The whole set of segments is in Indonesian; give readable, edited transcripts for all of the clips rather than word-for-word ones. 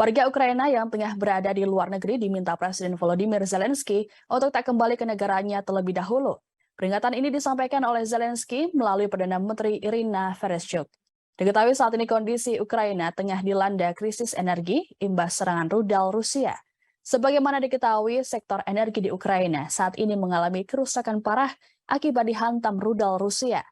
Warga Ukraina yang tengah berada di luar negeri diminta Presiden Volodymyr Zelensky untuk tak kembali ke negaranya terlebih dahulu. Peringatan ini disampaikan oleh Zelensky melalui Perdana Menteri Irina Vereshchuk. Diketahui saat ini kondisi Ukraina tengah dilanda krisis energi imbas serangan rudal Rusia. Sebagaimana diketahui, sektor energi di Ukraina saat ini mengalami kerusakan parah akibat dihantam rudal Rusia.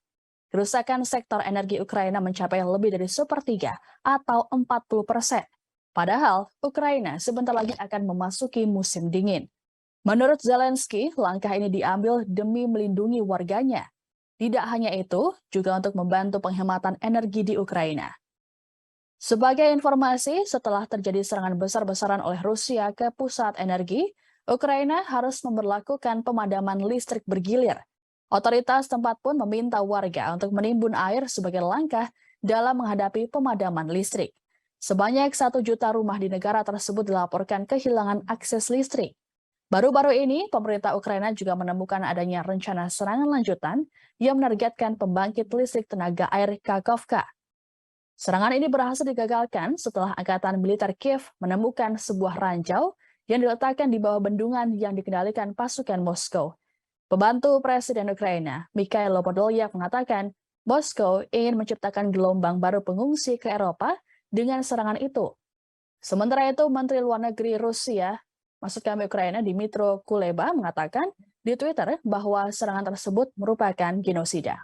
Kerusakan sektor energi Ukraina mencapai lebih dari sepertiga atau 40%. Padahal, Ukraina sebentar lagi akan memasuki musim dingin. Menurut Zelensky, langkah ini diambil demi melindungi warganya. Tidak hanya itu, juga untuk membantu penghematan energi di Ukraina. Sebagai informasi, setelah terjadi serangan besar-besaran oleh Rusia ke pusat energi, Ukraina harus memberlakukan pemadaman listrik bergilir. Otoritas tempat pun meminta warga untuk menimbun air sebagai langkah dalam menghadapi pemadaman listrik. Sebanyak 1 juta rumah di negara tersebut dilaporkan kehilangan akses listrik. Baru-baru ini, pemerintah Ukraina juga menemukan adanya rencana serangan lanjutan yang menargetkan pembangkit listrik tenaga air Kakhovka. Serangan ini berhasil digagalkan setelah Angkatan Militer Kiev menemukan sebuah ranjau yang diletakkan di bawah bendungan yang dikendalikan pasukan Moskow. Pembantu Presiden Ukraina, Mikhailo Podolyak mengatakan, Moskow ingin menciptakan gelombang baru pengungsi ke Eropa dengan serangan itu. Sementara itu, Menteri Luar Negeri Rusia, maksud kami Ukraina, Dmytro Kuleba mengatakan di Twitter bahwa serangan tersebut merupakan genosida.